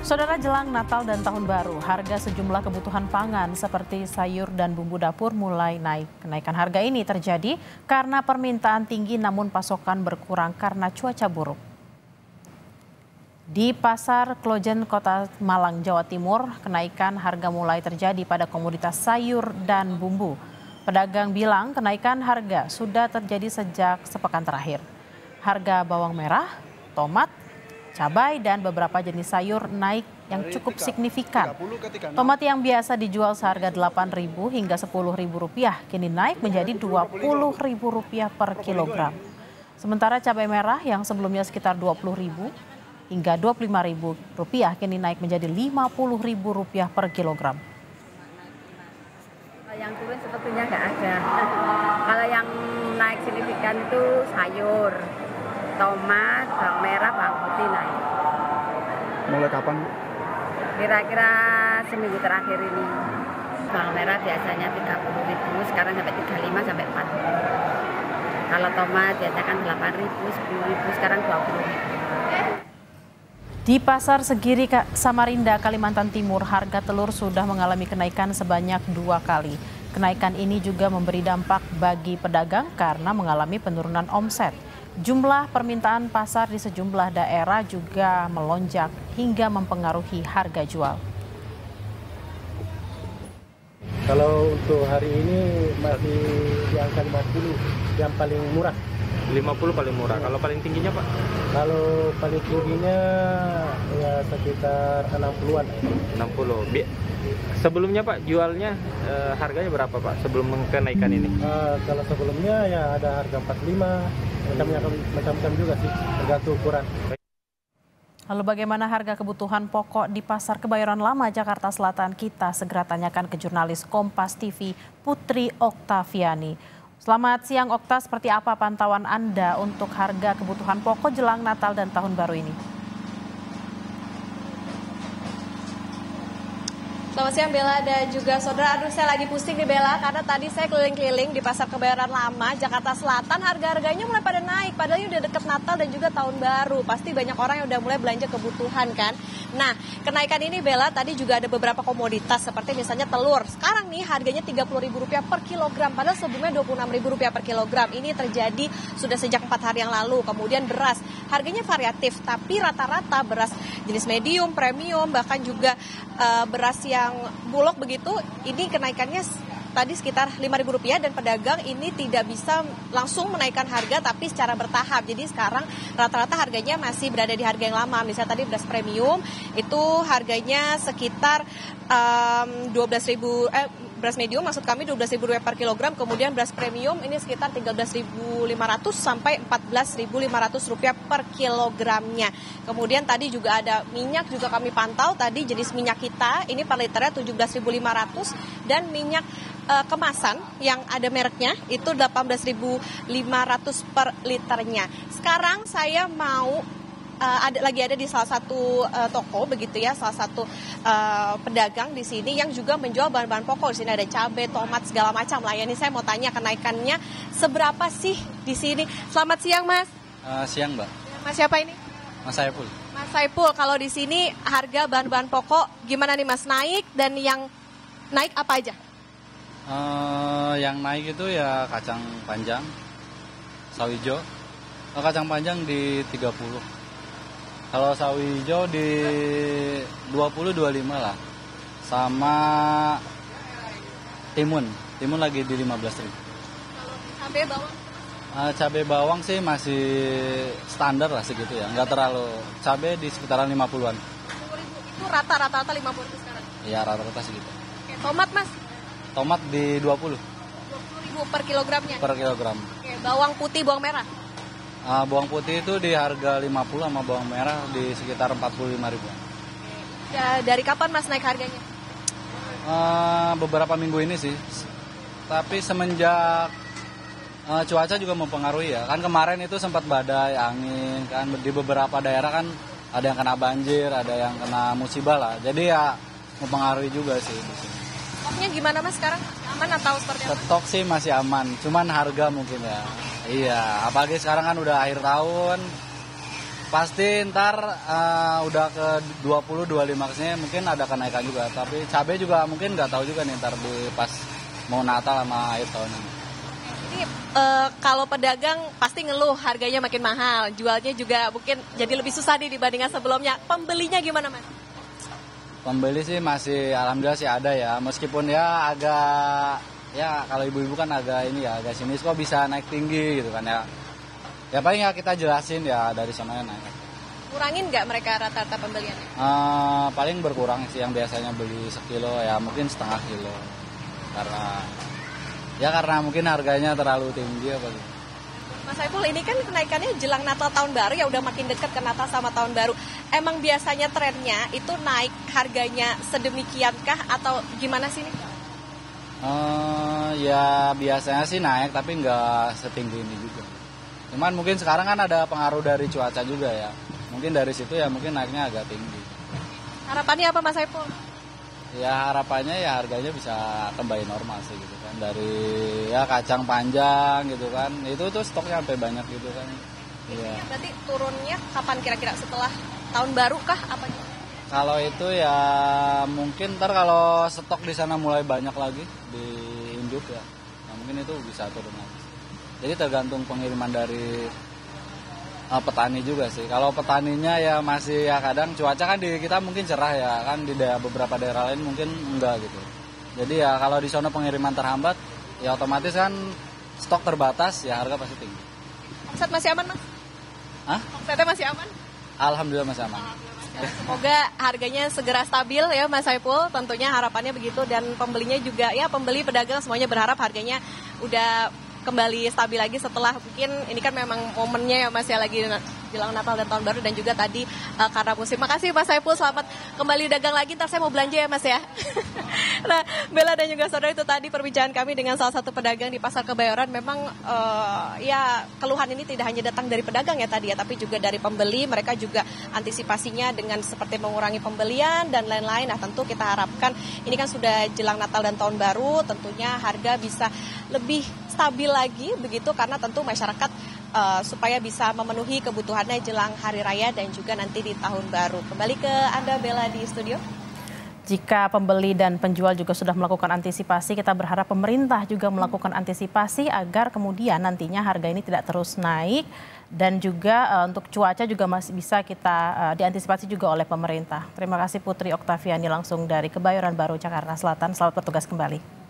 Saudara, jelang Natal dan Tahun Baru, harga sejumlah kebutuhan pangan seperti sayur dan bumbu dapur mulai naik. Kenaikan harga ini terjadi karena permintaan tinggi namun pasokan berkurang karena cuaca buruk. Di Pasar Klojen, Kota Malang, Jawa Timur, kenaikan harga mulai terjadi pada komoditas sayur dan bumbu. Pedagang bilang kenaikan harga sudah terjadi sejak sepekan terakhir. Harga bawang merah, tomat, cabai dan beberapa jenis sayur naik yang cukup signifikan. Tomat yang biasa dijual seharga Rp8.000 hingga Rp10.000 kini naik menjadi Rp20.000 per kilogram. Sementara cabai merah yang sebelumnya sekitar Rp20.000 hingga Rp25.000 kini naik menjadi Rp50.000 per kilogram. Yang turun sepertinya nggak ada. Kalau yang naik signifikan itu sayur, tomat, bawang merah, bawang putih naik. Mulai kapan? Kira-kira seminggu terakhir ini. Bawang merah biasanya Rp30.000, sekarang sampai Rp35 sampai Rp40. Kalau tomat biasanya kan Rp8.000, Rp10.000, sekarang Rp20.000. Di Pasar Segiri Samarinda, Kalimantan Timur, harga telur sudah mengalami kenaikan sebanyak 2 kali. Kenaikan ini juga memberi dampak bagi pedagang karena mengalami penurunan omset. Jumlah permintaan pasar di sejumlah daerah juga melonjak hingga mempengaruhi harga jual. Kalau untuk hari ini masih di angka 50 yang paling murah. 50 paling murah. Kalau paling tingginya, Pak? Kalau paling tingginya ya sekitar 60-an. 60. Sebelumnya, Pak, jualnya harganya berapa, Pak, sebelum kenaikan ini? Kalau sebelumnya ya ada harga 45, macam-macam juga sih, tergantung ukuran. Lalu bagaimana harga kebutuhan pokok di Pasar Kebayoran Lama, Jakarta Selatan? Kita segera tanyakan ke jurnalis Kompas TV, Putri Oktaviani. Selamat siang, Okta. Seperti apa pantauan Anda untuk harga kebutuhan pokok jelang Natal dan Tahun Baru ini? Selamat siang Bella dan juga saudara. Aduh, saya lagi pusing nih Bella karena tadi saya keliling-keliling di Pasar Kebayoran Lama, Jakarta Selatan. Harga-harganya mulai pada naik, padahal ini udah deket Natal dan juga Tahun Baru. Pasti banyak orang yang udah mulai belanja kebutuhan kan. Nah, kenaikan ini Bella tadi juga ada beberapa komoditas seperti misalnya telur. Sekarang nih harganya Rp30.000 per kilogram, padahal sebelumnya Rp26.000 per kilogram. Ini terjadi sudah sejak 4 hari yang lalu. Kemudian beras, harganya variatif, tapi rata-rata beras jenis medium, premium, bahkan juga beras yang bulog begitu, ini kenaikannya tadi sekitar Rp5.000 dan pedagang ini tidak bisa langsung menaikkan harga tapi secara bertahap. Jadi sekarang rata-rata harganya masih berada di harga yang lama. Misalnya tadi beras premium itu harganya sekitar 12.000 beras medium maksud kami Rp12.000 per kilogram, kemudian beras premium ini sekitar Rp13.500 sampai Rp14.500 per kilogramnya. Kemudian tadi juga ada minyak juga kami pantau, tadi jenis minyak kita ini per liternya Rp17.500 dan minyak kemasan yang ada mereknya itu Rp18.500 per liternya. Sekarang saya mau ada di salah satu toko begitu ya, salah satu pedagang di sini yang juga menjual bahan-bahan pokok. Di sini ada cabai, tomat, segala macam lah ya. Ini saya mau tanya kenaikannya seberapa sih di sini. Selamat siang Mas. Siang Mbak. Mas siapa ini? Mas Saiful. Mas Saiful, kalau di sini harga bahan-bahan pokok gimana nih Mas, naik dan yang naik apa aja? Yang naik itu ya kacang panjang, sawi hijau. Kacang panjang di 30. Kalau sawi hijau di 20-25 lah. Sama timun lagi di 15.000. Kalau cabai bawang? Cabai bawang sih masih standar lah segitu ya. Nggak terlalu. Cabai di sekitaran 50-an. 50.000 itu rata-rata 50.000 sekarang? Iya, rata-rata segitu. Oke, tomat Mas? Tomat di 20. 20.000 per kilogramnya? Per kilogram. Oke, bawang putih, bawang merah? Bawang putih itu di harga 50 sama bawang merah di sekitar 45.000. Ya, dari kapan Mas naik harganya? Beberapa minggu ini sih. Tapi semenjak cuaca juga mempengaruhi ya. Kan kemarin itu sempat badai, angin kan di beberapa daerah kan ada yang kena banjir, ada yang kena musibah lah. Jadi ya mempengaruhi juga sih di sini. Stoknya gimana Mas sekarang? Aman atau seperti apa? Stok sih masih aman, cuman harga mungkin ya. Iya, apalagi sekarang kan udah akhir tahun. Pasti ntar udah ke 20-25 kesini mungkin ada kenaikan juga. Tapi cabai juga mungkin nggak tahu juga nih ntar di pas mau Natal sama akhir tahun ini. Ini kalau pedagang pasti ngeluh harganya makin mahal, jualnya juga mungkin jadi lebih susah nih dibandingkan sebelumnya. Pembelinya gimana, Mas? Pembeli sih masih alhamdulillah sih ada ya, meskipun ya agak ya kalau ibu-ibu kan agak ini ya agak sinis kok bisa naik tinggi gitu kan ya. Ya paling ya kita jelasin ya dari sananya naik. Kurangin nggak mereka rata-rata pembeliannya? Paling berkurang sih, yang biasanya beli sekilo ya mungkin setengah kilo karena mungkin harganya terlalu tinggi apa gitu. Mas Saiful, ini kan kenaikannya jelang Natal tahun baru ya, udah makin dekat ke Natal sama tahun baru. Emang biasanya trennya itu naik harganya sedemikiankah atau gimana sih nih? Ya biasanya sih naik tapi nggak setinggi ini juga. Cuman mungkin sekarang kan ada pengaruh dari cuaca juga ya. Mungkin dari situ ya mungkin naiknya agak tinggi. Harapannya apa Mas Saiful? Ya harapannya ya harganya bisa kembali normal sih gitu kan. Dari ya kacang panjang gitu kan. Itu tuh stoknya sampai banyak gitu kan. Iya. Berarti turunnya kapan kira-kira, setelah tahun baru kah apa? Kalau itu ya mungkin ntar kalau stok di sana mulai banyak lagi di induk ya. Nah, mungkin itu bisa turun lagi. Jadi tergantung pengiriman dari petani juga sih. Kalau petaninya ya masih ya kadang cuaca kan di kita mungkin cerah ya kan, di beberapa daerah lain mungkin enggak gitu. Jadi ya kalau di sana pengiriman terhambat ya otomatis kan stok terbatas ya harga pasti tinggi. Omset masih aman, Mas? Hah? Omsetnya masih aman? Alhamdulillah masih aman. Semoga harganya segera stabil ya Mas Saiful, tentunya harapannya begitu, dan pembelinya juga ya, pembeli pedagang semuanya berharap harganya udah kembali stabil lagi setelah mungkin ini kan memang momennya ya Mas ya, lagi jelang Natal dan Tahun Baru, dan juga tadi karena musim. Makasih Mas Saiful, selamat kembali dagang lagi, ntar saya mau belanja ya Mas ya. Nah, Bella dan juga saudara, itu tadi perbincangan kami dengan salah satu pedagang di Pasar Kebayoran. Memang ya keluhan ini tidak hanya datang dari pedagang ya tadi ya, tapi juga dari pembeli. Mereka juga antisipasinya dengan seperti mengurangi pembelian dan lain-lain. Nah, tentu kita harapkan ini kan sudah jelang Natal dan Tahun Baru, tentunya harga bisa lebih stabil lagi begitu, karena tentu masyarakat supaya bisa memenuhi kebutuhannya jelang Hari Raya dan juga nanti di Tahun Baru. Kembali ke Anda Bella di studio. Jika pembeli dan penjual juga sudah melakukan antisipasi, kita berharap pemerintah juga melakukan antisipasi agar kemudian nantinya harga ini tidak terus naik, dan juga untuk cuaca juga masih bisa kita diantisipasi juga oleh pemerintah. Terima kasih Putri Oktaviani langsung dari Kebayoran Baru, Jakarta Selatan. Selamat bertugas kembali.